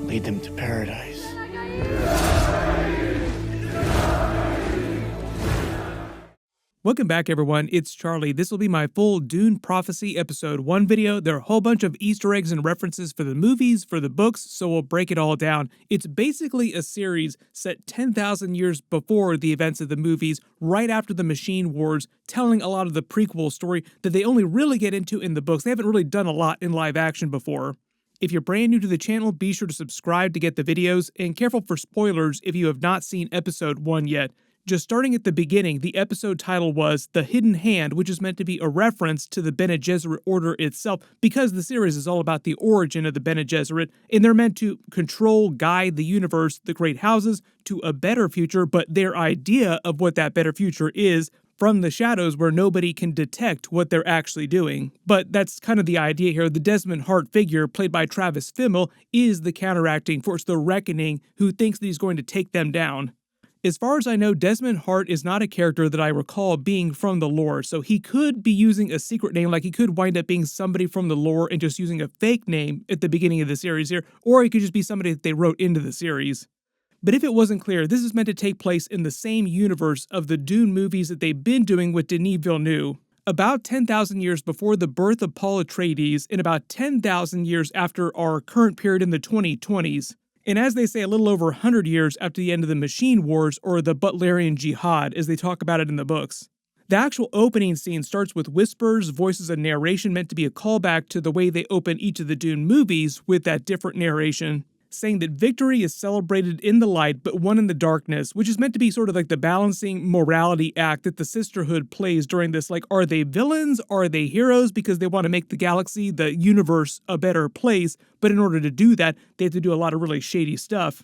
lead them to paradise. Welcome back, everyone. It's Charlie. This will be my full Dune Prophecy Episode 1 video. There are a whole bunch of Easter eggs and references for the movies, for the books, so we'll break it all down. It's basically a series set 10,000 years before the events of the movies, right after the Machine Wars, telling a lot of the prequel story that they only really get into in the books. They haven't really done a lot in live action before. If you're brand new to the channel, be sure to subscribe to get the videos, and careful for spoilers if you have not seen Episode 1 yet. Just starting at the beginning, the episode title was The Hidden Hand, which is meant to be a reference to the Bene Gesserit Order itself, because the series is all about the origin of the Bene Gesserit, and they're meant to control, guide the universe, the great houses, to a better future, but their idea of what that better future is from the shadows where nobody can detect what they're actually doing. But that's kind of the idea here. The Desmond Hart figure, played by Travis Fimmel, is the counteracting force, the reckoning, who thinks that he's going to take them down. As far as I know, Desmond Hart is not a character that I recall being from the lore, so he could be using a secret name, like he could wind up being somebody from the lore and just using a fake name at the beginning of the series here, or he could just be somebody that they wrote into the series. But if it wasn't clear, this is meant to take place in the same universe of the Dune movies that they've been doing with Denis Villeneuve. About 10,000 years before the birth of Paul Atreides, and about 10,000 years after our current period in the 2020s. And as they say, a little over 100 years after the end of the Machine Wars, or the Butlerian Jihad, as they talk about it in the books. The actual opening scene starts with whispers, voices, and narration meant to be a callback to the way they open each of the Dune movies with that different narration, saying that victory is celebrated in the light but won in the darkness, which is meant to be sort of like the balancing morality act that the Sisterhood plays during this. Like, are they villains? Are they heroes? Because they want to make the galaxy, the universe, a better place, but in order to do that, they have to do a lot of really shady stuff.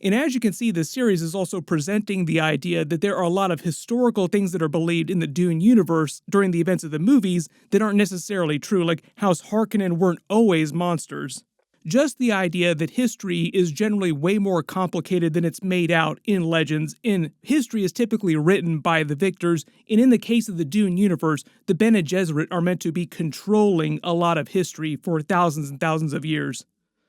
And as you can see, this series is also presenting the idea that there are a lot of historical things that are believed in the Dune universe during the events of the movies that aren't necessarily true, like House Harkonnen weren't always monsters. Just the idea that history is generally way more complicated than it's made out in legends, and history is typically written by the victors, and in the case of the Dune universe, the Bene Gesserit are meant to be controlling a lot of history for thousands and thousands of years.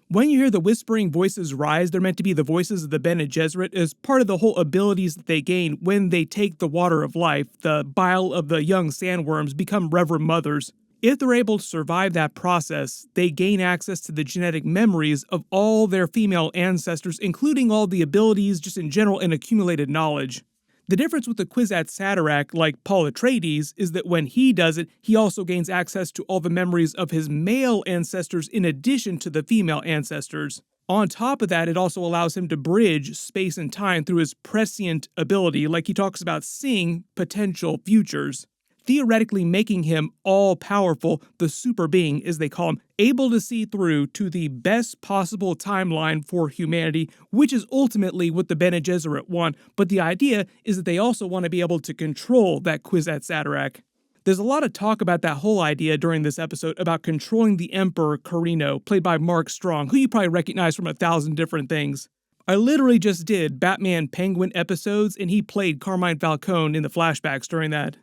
When you hear the whispering voices rise, they're meant to be the voices of the Bene Gesserit as part of the whole abilities that they gain when they take the water of life, the bile of the young sandworms, become Reverend Mothers. If they're able to survive that process, they gain access to the genetic memories of all their female ancestors, including all the abilities just in general and accumulated knowledge. The difference with the Kwisatz Haderach, like Paul Atreides, is that when he does it, he also gains access to all the memories of his male ancestors in addition to the female ancestors. On top of that, it also allows him to bridge space and time through his prescient ability, like he talks about seeing potential futures, theoretically making him all-powerful, the super being, as they call him, able to see through to the best possible timeline for humanity, which is ultimately what the Bene Gesserit want, but the idea is that they also want to be able to control that Kwisatz Haderach. There's a lot of talk about that whole idea during this episode about controlling the Emperor Corrino, played by Mark Strong, who you probably recognize from 1,000 different things. I literally just did Batman Penguin episodes, and he played Carmine Falcone in the flashbacks during that.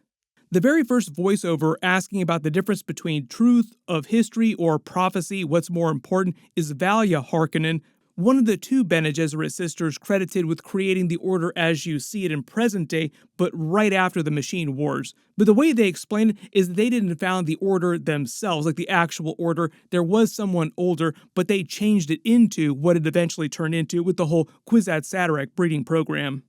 The very first voiceover asking about the difference between truth of history or prophecy, what's more important, is Valia Harkonnen, one of the two Bene Gesserit sisters credited with creating the Order as you see it in present day, but right after the Machine Wars. But the way they explain it is that they didn't found the Order themselves, like the actual Order. There was someone older, but they changed it into what it eventually turned into with the whole Kwisatz Haderach breeding program.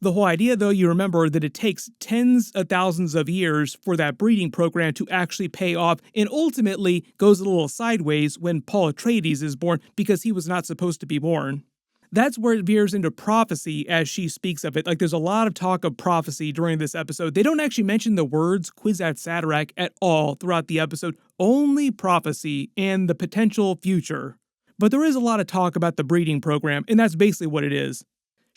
The whole idea, though, you remember that it takes tens of thousands of years for that breeding program to actually pay off, and ultimately goes a little sideways when Paul Atreides is born because he was not supposed to be born. That's where it veers into prophecy as she speaks of it. Like, there's a lot of talk of prophecy during this episode. They don't actually mention the words Kwisatz Haderach at all throughout the episode, only prophecy and the potential future. But there is a lot of talk about the breeding program, and that's basically what it is.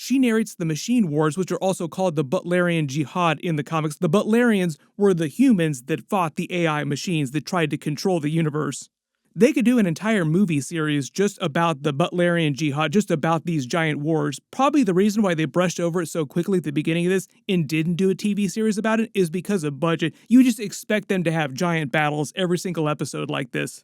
She narrates the Machine Wars, which are also called the Butlerian Jihad in the comics. The Butlerians were the humans that fought the AI machines that tried to control the universe. They could do an entire movie series just about the Butlerian Jihad, just about these giant wars. Probably the reason why they brushed over it so quickly at the beginning of this and didn't do a TV series about it is because of budget. You just expect them to have giant battles every single episode like this.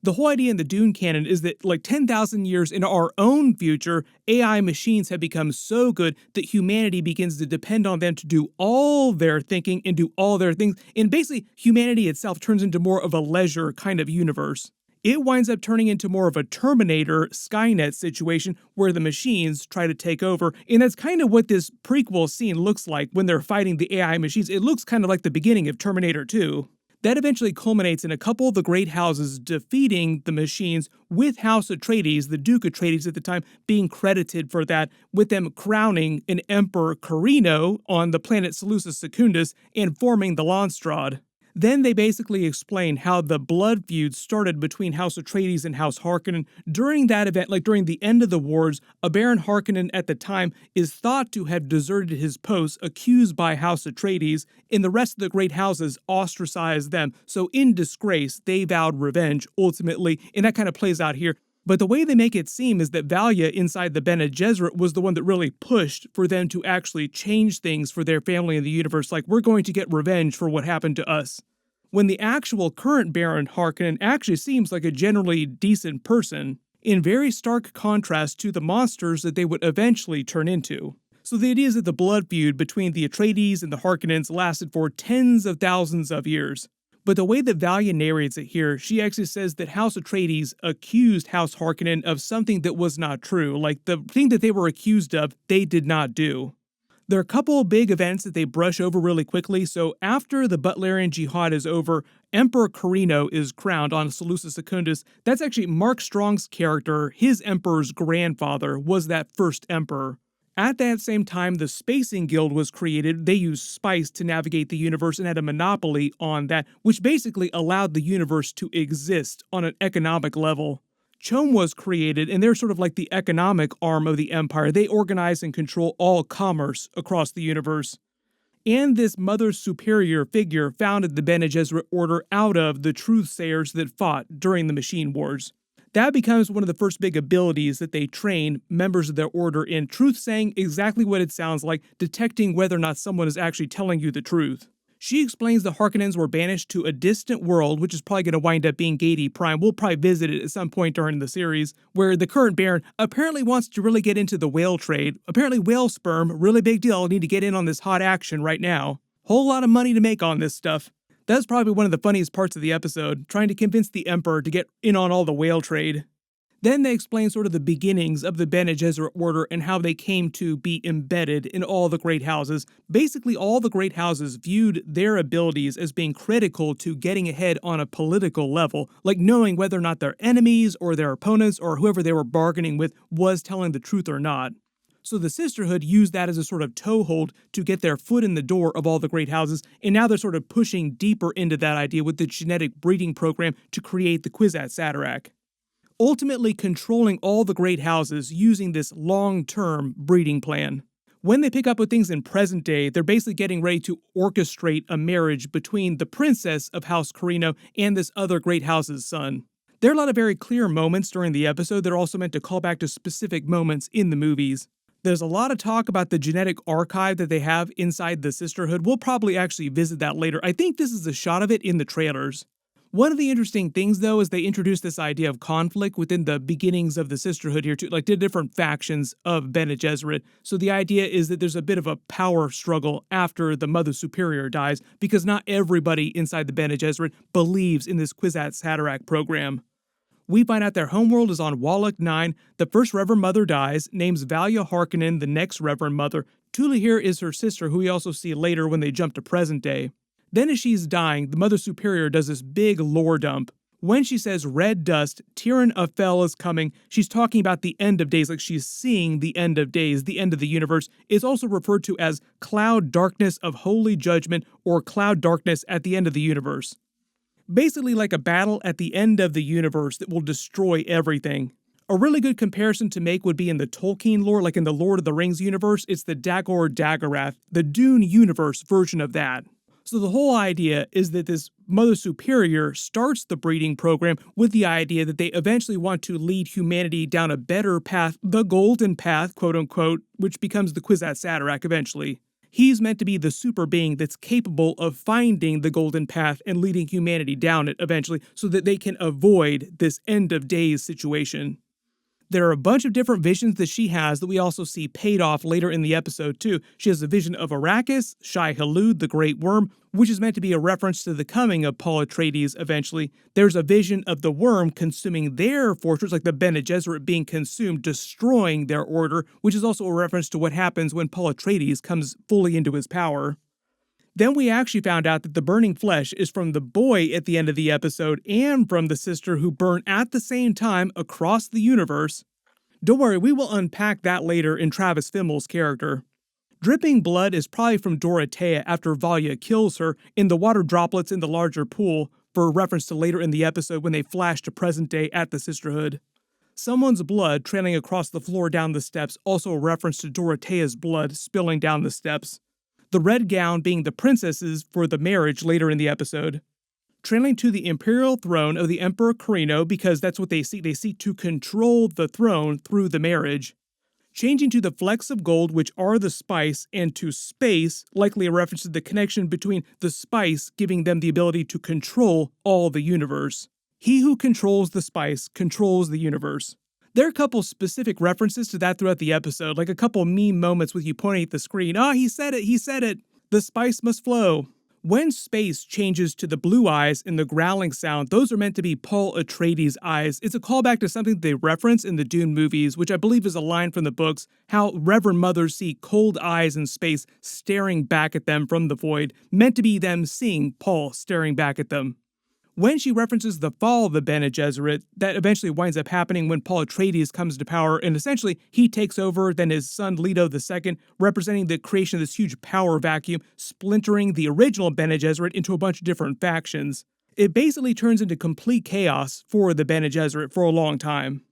The whole idea in the Dune canon is that, like 10,000 years in our own future, AI machines have become so good that humanity begins to depend on them to do all their thinking and do all their things, and basically humanity itself turns into more of a leisure kind of universe. It winds up turning into more of a Terminator, Skynet situation where the machines try to take over, and that's kind of what this prequel scene looks like when they're fighting the AI machines. It looks kind of like the beginning of Terminator 2. That eventually culminates in a couple of the great houses defeating the machines, with House Atreides, the Duke Atreides at the time, being credited for that, with them crowning an Emperor Corrino on the planet Seleucus Secundus and forming the Landsraad. Then they basically explain how the blood feud started between House Atreides and House Harkonnen. During that event, like during the end of the wars, a Baron Harkonnen at the time is thought to have deserted his post, accused by House Atreides, and the rest of the great houses ostracized them. So in disgrace, they vowed revenge, ultimately, and that kind of plays out here. But the way they make it seem is that Valia inside the Bene Gesserit was the one that really pushed for them to actually change things for their family in the universe, like, we're going to get revenge for what happened to us. When the actual current Baron Harkonnen actually seems like a generally decent person, in very stark contrast to the monsters that they would eventually turn into. So the idea is that the blood feud between the Atreides and the Harkonnens lasted for tens of thousands of years. But the way that Valia narrates it here, she actually says that House Atreides accused House Harkonnen of something that was not true, like the thing that they were accused of, they did not do. There are a couple of big events that they brush over really quickly, so after the Butlerian Jihad is over, Emperor Corrino is crowned on Seleucus Secundus. That's actually Mark Strong's character. His emperor's grandfather was that first emperor. At that same time, the Spacing Guild was created. They used spice to navigate the universe and had a monopoly on that, which basically allowed the universe to exist on an economic level. CHOAM was created, and they're sort of like the economic arm of the Empire. They organize and control all commerce across the universe. And this Mother Superior figure founded the Bene Gesserit Order out of the Truthsayers that fought during the Machine Wars. That becomes one of the first big abilities that they train members of their order in, truth-saying exactly what it sounds like, detecting whether or not someone is actually telling you the truth. She explains the Harkonnens were banished to a distant world, which is probably going to wind up being Gati Prime. We'll probably visit it at some point during the series, where the current Baron apparently wants to really get into the whale trade. Apparently whale sperm, really big deal, need to get in on this hot action right now. Whole lot of money to make on this stuff. That's probably one of the funniest parts of the episode, trying to convince the Emperor to get in on all the whale trade. Then they explain sort of the beginnings of the Bene Gesserit Order and how they came to be embedded in all the great houses. Basically, all the great houses viewed their abilities as being critical to getting ahead on a political level, like knowing whether or not their enemies or their opponents or whoever they were bargaining with was telling the truth or not. So the Sisterhood used that as a sort of toehold to get their foot in the door of all the great houses, and now they're sort of pushing deeper into that idea with the genetic breeding program to create the Kwisatz Haderach. Ultimately controlling all the great houses using this long-term breeding plan. When they pick up with things in present day, they're basically getting ready to orchestrate a marriage between the princess of House Corrino and this other great house's son. There are a lot of very clear moments during the episode that are also meant to call back to specific moments in the movies. There's a lot of talk about the genetic archive that they have inside the Sisterhood. We'll probably actually visit that later. I think this is a shot of it in the trailers. One of the interesting things, though, is they introduced this idea of conflict within the beginnings of the Sisterhood here, too, like the different factions of Bene Gesserit. So the idea is that there's a bit of a power struggle after the Mother Superior dies, because not everybody inside the Bene Gesserit believes in this Kwisatz Haderach program. We find out their homeworld is on Wallach 9. The first Reverend Mother dies, names Valia Harkonnen the next Reverend Mother. Tula here is her sister, who we also see later when they jump to present day. Then as she's dying, the Mother Superior does this big lore dump. When she says red dust, Tyrann of Fel is coming, she's talking about the end of days, like she's seeing the end of days, the end of the universe. It's also referred to as cloud darkness of holy judgment or cloud darkness at the end of the universe. Basically like a battle at the end of the universe that will destroy everything. A really good comparison to make would be in the Tolkien lore, like in the Lord of the Rings universe, it's the Dagor Dagorath, the Dune universe version of that. So the whole idea is that this Mother Superior starts the breeding program with the idea that they eventually want to lead humanity down a better path, the golden path, quote unquote, which becomes the Kwisatz Haderach eventually. He's meant to be the super being that's capable of finding the golden path and leading humanity down it eventually so that they can avoid this end of days situation. There are a bunch of different visions that she has that we also see paid off later in the episode too. She has a vision of Arrakis, Shai-Hulud, the Great Worm, which is meant to be a reference to the coming of Paul Atreides eventually. There's a vision of the worm consuming their fortress, like the Bene Gesserit being consumed, destroying their order, which is also a reference to what happens when Paul Atreides comes fully into his power. Then we actually found out that the burning flesh is from the boy at the end of the episode and from the sister who burn at the same time across the universe. Don't worry, we will unpack that later in Travis Fimmel's character. Dripping blood is probably from Dorothea after Valya kills her in the water droplets in the larger pool, for reference to later in the episode when they flash to present day at the Sisterhood. Someone's blood trailing across the floor down the steps, also a reference to Dorothea's blood spilling down the steps. The red gown being the princess's for the marriage later in the episode. Trailing to the Imperial throne of the Emperor Corrino because that's what they seek. They seek to control the throne through the marriage. Changing to the flecks of gold, which are the spice, and to space, likely a reference to the connection between the spice giving them the ability to control all the universe. He who controls the spice controls the universe. There are a couple specific references to that throughout the episode, like a couple meme moments with you pointing at the screen. Oh, he said it. The spice must flow. When space changes to the blue eyes in the growling sound, those are meant to be Paul Atreides' eyes. It's a callback to something they reference in the Dune movies, which I believe is a line from the books, how Reverend Mothers see cold eyes in space staring back at them from the void, meant to be them seeing Paul staring back at them. When she references the fall of the Bene Gesserit, that eventually winds up happening when Paul Atreides comes to power, and essentially he takes over, then his son Leto II, representing the creation of this huge power vacuum, splintering the original Bene Gesserit into a bunch of different factions. It basically turns into complete chaos for the Bene Gesserit for a long time.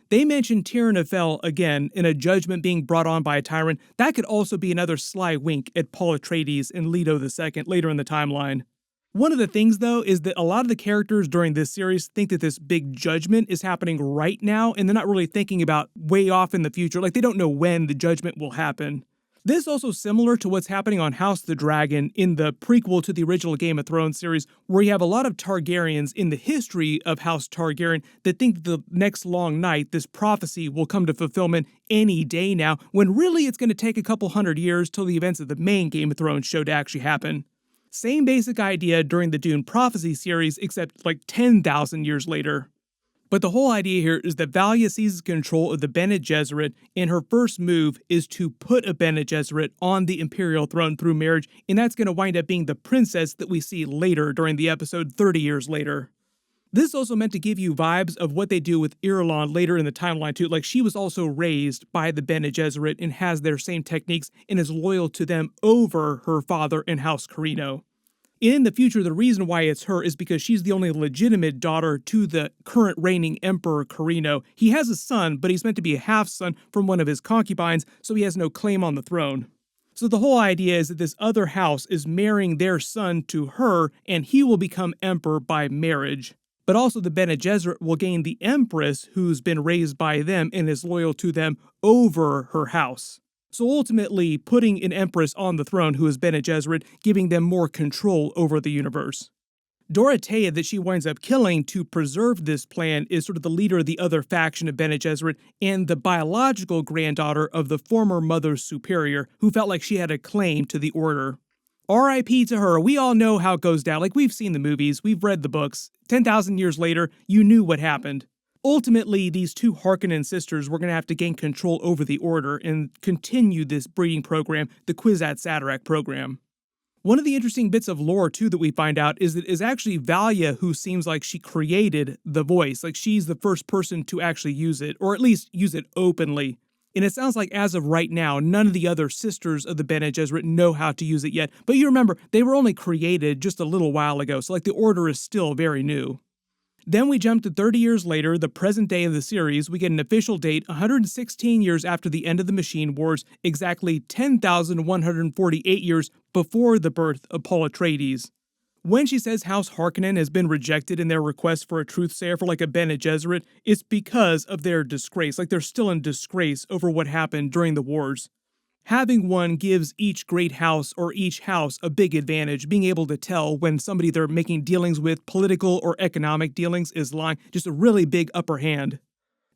They mention Tirna Fel again in a judgment being brought on by a tyrant. That could also be another sly wink at Paul Atreides and Leto II later in the timeline. One of the things, though, is that a lot of the characters during this series think that this big judgment is happening right now, and they're not really thinking about way off in the future, like they don't know when the judgment will happen. This is also similar to what's happening on House of the Dragon in the prequel to the original Game of Thrones series, where you have a lot of Targaryens in the history of House Targaryen that think that the next long night, this prophecy will come to fulfillment any day now, when really it's going to take a couple hundred years till the events of the main Game of Thrones show to actually happen. Same basic idea during the Dune Prophecy series, except like 10,000 years later. But the whole idea here is that Valya seizes control of the Bene Gesserit, and her first move is to put a Bene Gesserit on the Imperial throne through marriage, and that's going to wind up being the princess that we see later during the episode 30 years later. This is also meant to give you vibes of what they do with Irulan later in the timeline too, like she was also raised by the Bene Gesserit and has their same techniques and is loyal to them over her father and House Corrino. In the future, the reason why it's her is because she's the only legitimate daughter to the current reigning Emperor Corrino. He has a son, but he's meant to be a half-son from one of his concubines, so he has no claim on the throne. So the whole idea is that this other house is marrying their son to her, and he will become emperor by marriage. But also the Bene Gesserit will gain the Empress, who's been raised by them and is loyal to them, over her house. So ultimately, putting an Empress on the throne who is Bene Gesserit, giving them more control over the universe. Dorothea, that she winds up killing to preserve this plan, is sort of the leader of the other faction of Bene Gesserit and the biological granddaughter of the former Mother Superior, who felt like she had a claim to the order. R.I.P. to her. We all know how it goes down. Like, we've seen the movies, we've read the books. 10,000 years later, you knew what happened. Ultimately, these two Harkonnen sisters were going to have to gain control over the Order and continue this breeding program, the Kwisatz Haderach program. One of the interesting bits of lore, too, that we find out is that it's actually Valya who seems like she created the voice. Like, she's the first person to actually use it, or at least use it openly. And it sounds like as of right now, none of the other sisters of the Bene Gesserit know how to use it yet. But you remember, they were only created just a little while ago, so like the Order is still very new. Then we jump to 30 years later, the present day of the series. We get an official date, 116 years after the end of the Machine Wars, exactly 10,148 years before the birth of Paul Atreides. When she says House Harkonnen has been rejected in their request for a truthsayer for like a Bene Gesserit, it's because of their disgrace. Like, they're still in disgrace over what happened during the wars. Having one gives each great house or each house a big advantage, being able to tell when somebody they're making dealings with, political or economic dealings, is lying, just a really big upper hand.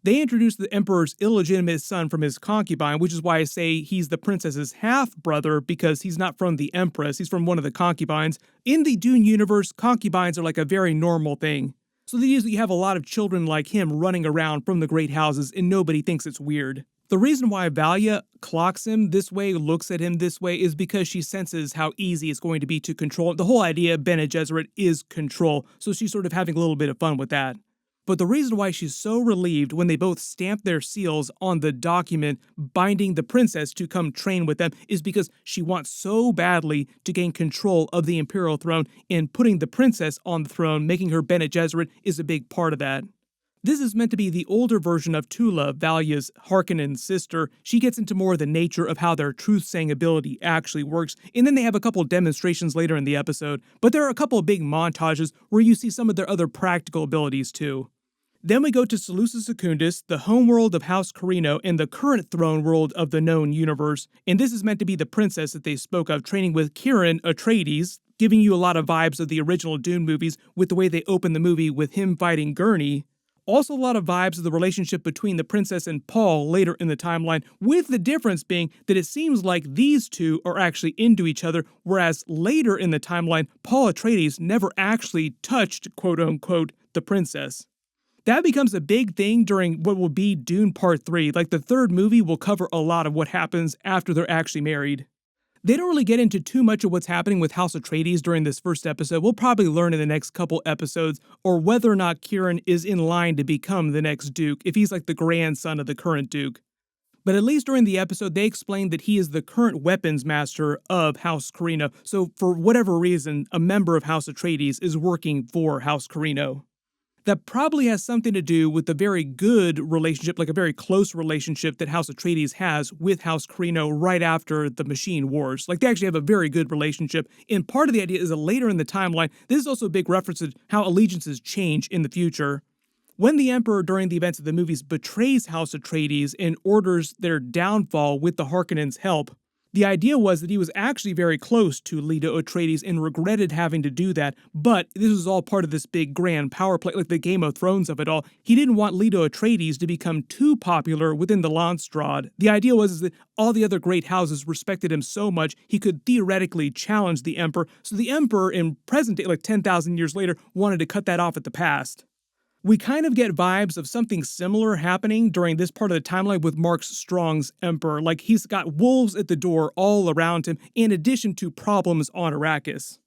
They introduced the Emperor's illegitimate son from his concubine, which is why I say he's the princess's half-brother, because he's not from the Empress, he's from one of the concubines. In the Dune universe, concubines are like a very normal thing. So they usually have a lot of children like him running around from the great houses, and nobody thinks it's weird. The reason why Valia clocks him this way, looks at him this way, is because she senses how easy it's going to be to control. The whole idea of Bene Gesserit is control, so she's sort of having a little bit of fun with that. But the reason why she's so relieved when they both stamp their seals on the document binding the princess to come train with them is because she wants so badly to gain control of the Imperial throne, and putting the princess on the throne, making her Bene Gesserit, is a big part of that. This is meant to be the older version of Tula, Valia's Harkonnen sister. She gets into more of the nature of how their truth-saying ability actually works, and then they have a couple demonstrations later in the episode, but there are a couple of big montages where you see some of their other practical abilities too. Then we go to Seleucus Secundus, the homeworld of House Corrino, and the current throne world of the known universe, and this is meant to be the princess that they spoke of, training with Paul Atreides, giving you a lot of vibes of the original Dune movies with the way they open the movie with him fighting Gurney. Also a lot of vibes of the relationship between the princess and Paul later in the timeline, with the difference being that it seems like these two are actually into each other, whereas later in the timeline, Paul Atreides never actually touched, quote-unquote, the princess. That becomes a big thing during what will be Dune Part 3, like the third movie will cover a lot of what happens after they're actually married. They don't really get into too much of what's happening with House Atreides during this first episode. We'll probably learn in the next couple episodes, or whether or not Kieran is in line to become the next Duke, if he's like the grandson of the current Duke. But at least during the episode, they explained that he is the current weapons master of House Corrino, so for whatever reason, a member of House Atreides is working for House Corrino. That probably has something to do with the very good relationship, like a very close relationship that House Atreides has with House Corrino right after the Machine Wars. Like, they actually have a very good relationship, and part of the idea is that later in the timeline, this is also a big reference to how allegiances change in the future. When the Emperor, during the events of the movies, betrays House Atreides and orders their downfall with the Harkonnens' help, the idea was that he was actually very close to Leto Atreides and regretted having to do that, but this was all part of this big grand power play, like the Game of Thrones of it all. He didn't want Leto Atreides to become too popular within the Landstrad. The idea was that all the other great houses respected him so much he could theoretically challenge the Emperor, so the Emperor in present day, like 10,000 years later, wanted to cut that off at the past. We kind of get vibes of something similar happening during this part of the timeline with Mark Strong's Emperor, like he's got wolves at the door all around him, in addition to problems on Arrakis.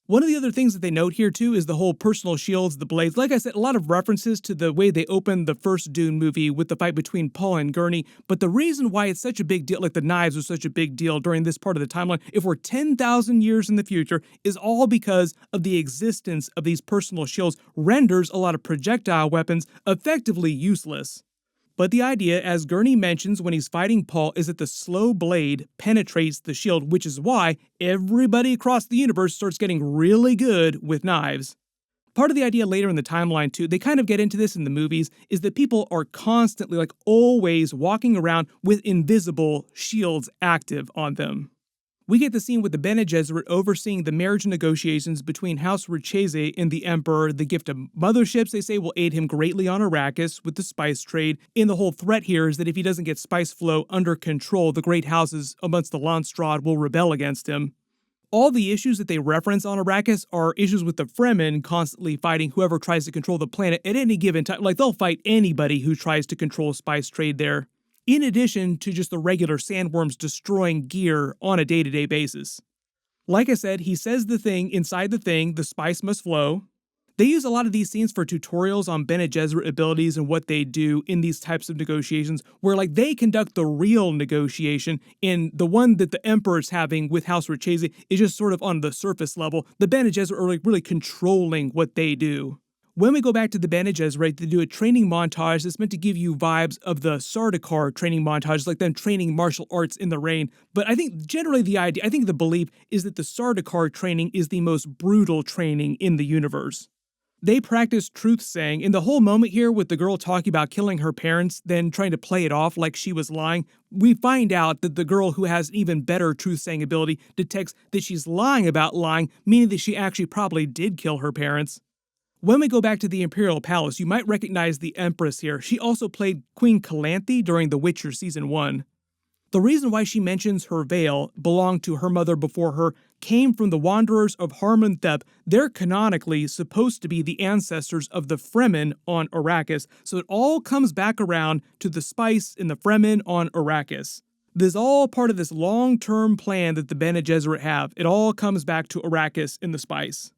One of the other things that they note here too is the whole personal shields, the blades. Like I said, a lot of references to the way they opened the first Dune movie with the fight between Paul and Gurney, but the reason why it's such a big deal, like the knives are such a big deal during this part of the timeline, if we're 10,000 years in the future, is all because of the existence of these personal shields renders a lot of projectile weapons effectively useless. But the idea, as Gurney mentions when he's fighting Paul, is that the slow blade penetrates the shield, which is why everybody across the universe starts getting really good with knives. Part of the idea later in the timeline too, they kind of get into this in the movies, is that people are constantly, like always, walking around with invisible shields active on them. We get the scene with the Bene Gesserit overseeing the marriage negotiations between House Richese and the Emperor. The gift of motherships, they say, will aid him greatly on Arrakis with the spice trade. And the whole threat here is that if he doesn't get spice flow under control, the great houses amongst the Landstrad will rebel against him. All the issues that they reference on Arrakis are issues with the Fremen constantly fighting whoever tries to control the planet at any given time. Like, they'll fight anybody who tries to control spice trade there, in addition to just the regular sandworms destroying gear on a day-to-day basis. Like I said, he says the thing inside the thing, the spice must flow. They use a lot of these scenes for tutorials on Bene Gesserit abilities and what they do in these types of negotiations, where like they conduct the real negotiation, and the one that the Emperor's having with House Richese is just sort of on the surface level. The Bene Gesserit are like really controlling what they do. When we go back to the Bene Gesserit, they do a training montage that's meant to give you vibes of the Sardaukar training montage, like them training martial arts in the rain. But I think generally the belief is that the Sardaukar training is the most brutal training in the universe. They practice truth-saying, and the whole moment here with the girl talking about killing her parents, then trying to play it off like she was lying, we find out that the girl who has an even better truth-saying ability detects that she's lying about lying, meaning that she actually probably did kill her parents. When we go back to the Imperial Palace, you might recognize the Empress here. She also played Queen Calanthe during The Witcher Season 1. The reason why she mentions her veil belonged to her mother before her came from the Wanderers of Harmon-Thep. They're canonically supposed to be the ancestors of the Fremen on Arrakis, so it all comes back around to the spice in the Fremen on Arrakis. This is all part of this long-term plan that the Bene Gesserit have. It all comes back to Arrakis in the spice.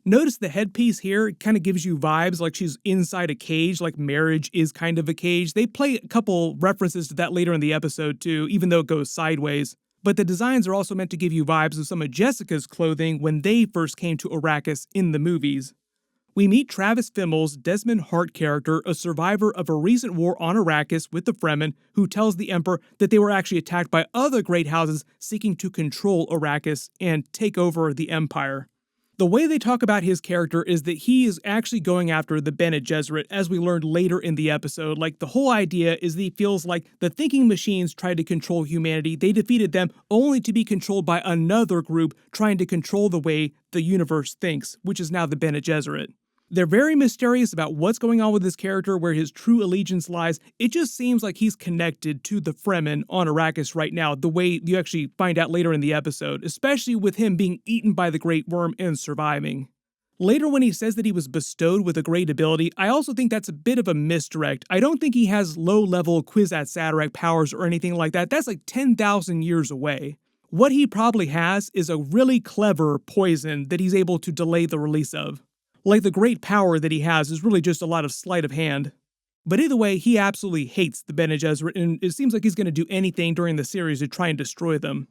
Notice the headpiece here kind of gives you vibes like she's inside a cage, like marriage is kind of a cage. They play a couple references to that later in the episode too, even though it goes sideways. But the designs are also meant to give you vibes of some of Jessica's clothing when they first came to Arrakis in the movies. We meet Travis Fimmel's Desmond Hart character, a survivor of a recent war on Arrakis with the Fremen, who tells the Emperor that they were actually attacked by other great houses seeking to control Arrakis and take over the Empire. The way they talk about his character is that he is actually going after the Bene Gesserit, as we learned later in the episode. Like, the whole idea is that he feels like the thinking machines tried to control humanity. They defeated them only to be controlled by another group trying to control the way the universe thinks, which is now the Bene Gesserit. They're very mysterious about what's going on with this character, where his true allegiance lies. It just seems like he's connected to the Fremen on Arrakis right now, the way you actually find out later in the episode, especially with him being eaten by the Great Worm and surviving. Later when he says that he was bestowed with a great ability, I also think that's a bit of a misdirect. I don't think he has low-level Kwisatz Haderach powers or anything like that. That's like 10,000 years away. What he probably has is a really clever poison that he's able to delay the release of. Like, the great power that he has is really just a lot of sleight of hand. But either way, he absolutely hates the Bene Gesserit, and it seems like he's going to do anything during the series to try and destroy them.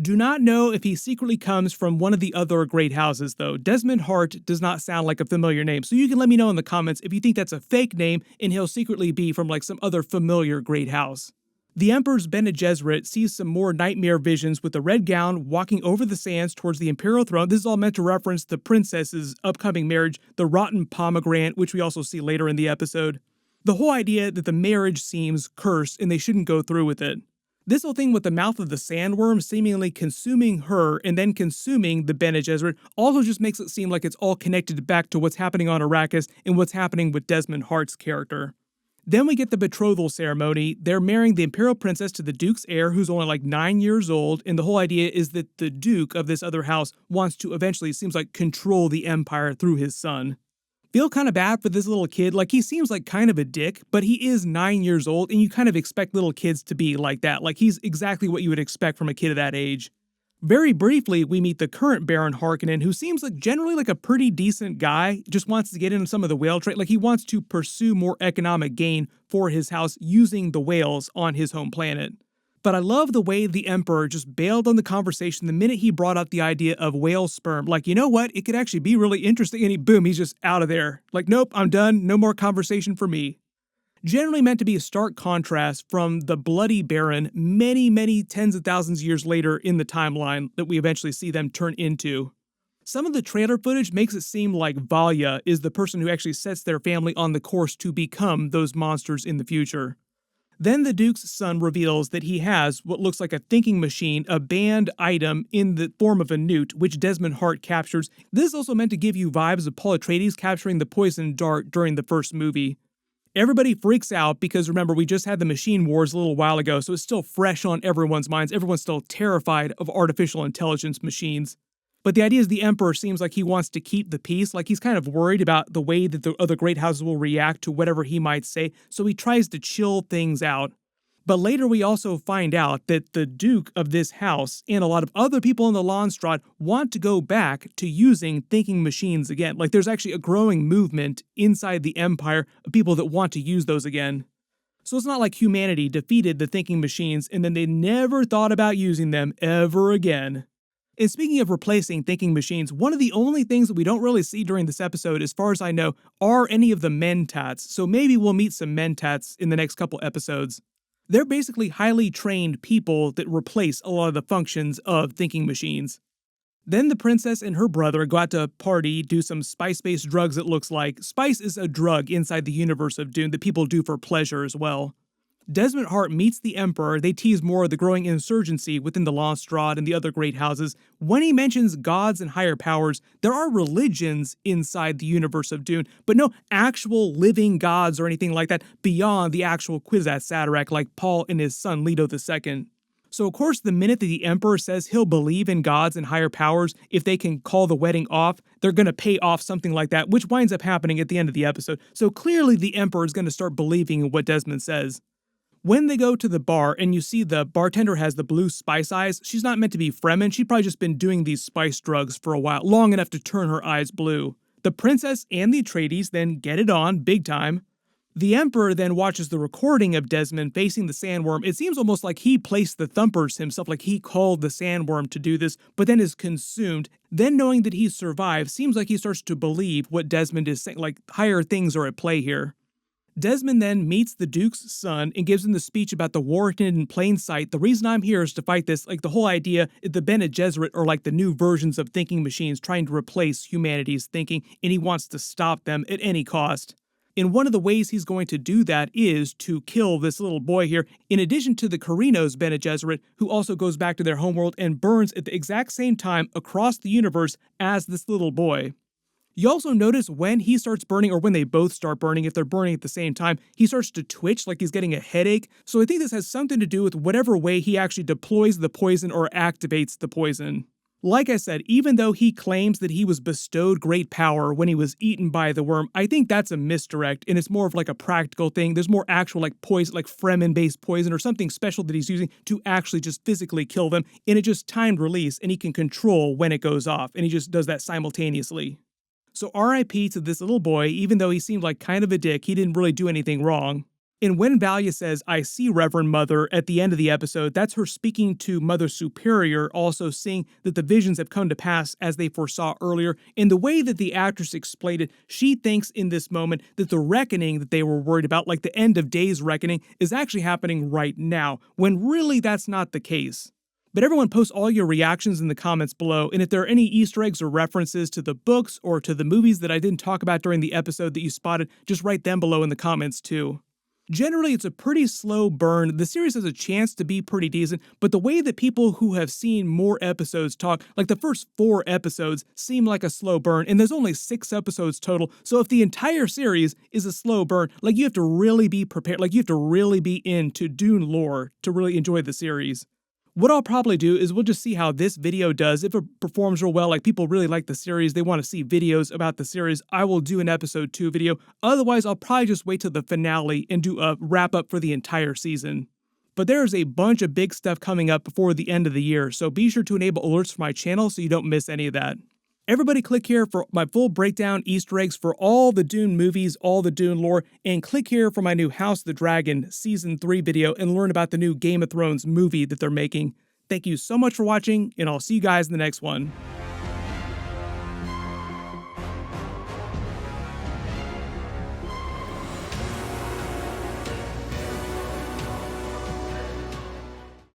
Do not know if he secretly comes from one of the other great houses, though. Desmond Hart does not sound like a familiar name, so you can let me know in the comments if you think that's a fake name and he'll secretly be from like some other familiar great house. The Emperor's Bene Gesserit sees some more nightmare visions with the red gown walking over the sands towards the Imperial throne. This is all meant to reference the princess's upcoming marriage, the rotten pomegranate, which we also see later in the episode. The whole idea that the marriage seems cursed and they shouldn't go through with it. This whole thing with the mouth of the sandworm seemingly consuming her and then consuming the Bene Gesserit also just makes it seem like it's all connected back to what's happening on Arrakis and what's happening with Desmond Hart's character. Then we get the betrothal ceremony. They're marrying the Imperial princess to the Duke's heir, who's only like 9 years old, and the whole idea is that the Duke of this other house wants to eventually, it seems like, control the Empire through his son. Feel kind of bad for this little kid. Like, he seems like kind of a dick, but he is 9 years old, and you kind of expect little kids to be like that. Like, he's exactly what you would expect from a kid of that age. Very briefly, we meet the current Baron Harkonnen, who seems like generally like a pretty decent guy, just wants to get into some of the whale trade. Like, he wants to pursue more economic gain for his house using the whales on his home planet. But I love the way the Emperor just bailed on the conversation the minute he brought up the idea of whale sperm. Like, you know what? It could actually be really interesting, and boom, he's just out of there. Like, nope, I'm done. No more conversation for me. Generally meant to be a stark contrast from the Bloody Baron many tens of thousands of years later in the timeline that we eventually see them turn into. Some of the trailer footage makes it seem like Valya is the person who actually sets their family on the course to become those monsters in the future. Then the Duke's son reveals that he has what looks like a thinking machine, a banned item in the form of a newt, which Desmond Hart captures. This is also meant to give you vibes of Paul Atreides capturing the poison dart during the first movie. Everybody freaks out because, remember, we just had the machine wars a little while ago, so it's still fresh on everyone's minds. Everyone's still terrified of artificial intelligence machines. But the idea is the Emperor seems like he wants to keep the peace, like he's kind of worried about the way that the other great houses will react to whatever he might say, so he tries to chill things out. But later we also find out that the Duke of this house and a lot of other people in the Landstraat want to go back to using thinking machines again. Like, there's actually a growing movement inside the Empire of people that want to use those again. So it's not like humanity defeated the thinking machines and then they never thought about using them ever again. And speaking of replacing thinking machines, one of the only things that we don't really see during this episode, as far as I know, are any of the mentats. So maybe we'll meet some mentats in the next couple episodes. They're basically highly trained people that replace a lot of the functions of thinking machines. Then the princess and her brother go out to party, do some spice-based drugs it looks like. Spice is a drug inside the universe of Dune that people do for pleasure as well. Desmond Hart meets the Emperor. They tease more of the growing insurgency within the Landsraad and the other great houses. When he mentions gods and higher powers, there are religions inside the universe of Dune, but no actual living gods or anything like that beyond the actual Kwisatz Haderach like Paul and his son Leto II. So of course, the minute that the Emperor says he'll believe in gods and higher powers, if they can call the wedding off, they're going to pay off something like that, which winds up happening at the end of the episode. So clearly the Emperor is going to start believing in what Desmond says. When they go to the bar and you see the bartender has the blue spice eyes, she's not meant to be Fremen. She'd probably just been doing these spice drugs for a while, long enough to turn her eyes blue. The princess and the Atreides then get it on, big time. The Emperor then watches the recording of Desmond facing the sandworm. It seems almost like he placed the thumpers himself, like he called the sandworm to do this, but then is consumed. Then knowing that he survived, seems like he starts to believe what Desmond is saying, like higher things are at play here. Desmond then meets the Duke's son and gives him the speech about the war hidden in plain sight. The reason I'm here is to fight this, like the whole idea, the Bene Gesserit are like the new versions of thinking machines trying to replace humanity's thinking, and he wants to stop them at any cost. And one of the ways he's going to do that is to kill this little boy here, in addition to the Corrino's Bene Gesserit, who also goes back to their homeworld and burns at the exact same time across the universe as this little boy. You also notice when he starts burning, or when they both start burning, if they're burning at the same time, he starts to twitch like he's getting a headache. So I think this has something to do with whatever way he actually deploys the poison or activates the poison. Like I said, even though he claims that he was bestowed great power when he was eaten by the worm, I think that's a misdirect, and it's more of like a practical thing. There's more actual like poison, like Fremen-based poison or something special that he's using to actually just physically kill them, and it just timed release, and he can control when it goes off, and he just does that simultaneously. So RIP to this little boy, even though he seemed like kind of a dick, he didn't really do anything wrong. And when Valia says, "I see, Reverend Mother," at the end of the episode, that's her speaking to Mother Superior, also seeing that the visions have come to pass as they foresaw earlier. And the way that the actress explained it, she thinks in this moment that the reckoning that they were worried about, like the end of days reckoning, is actually happening right now, when really that's not the case. But everyone post all your reactions in the comments below, and if there are any Easter eggs or references to the books or to the movies that I didn't talk about during the episode that you spotted, just write them below in the comments too. Generally, it's a pretty slow burn. The series has a chance to be pretty decent, but the way that people who have seen more episodes talk, like the first 4 episodes, seem like a slow burn, and there's only 6 episodes total, so if the entire series is a slow burn, like you have to really be prepared, like you have to really be into Dune lore to really enjoy the series. What I'll probably do is we'll just see how this video does. If it performs real well, like people really like the series, they want to see videos about the series, I will do an episode 2 video. Otherwise, I'll probably just wait till the finale and do a wrap up for the entire season. But there's a bunch of big stuff coming up before the end of the year, so be sure to enable alerts for my channel so you don't miss any of that. Everybody click here for my full breakdown, Easter eggs for all the Dune movies, all the Dune lore, and click here for my new House of the Dragon Season 3 video and learn about the new Game of Thrones movie that they're making. Thank you so much for watching, and I'll see you guys in the next one.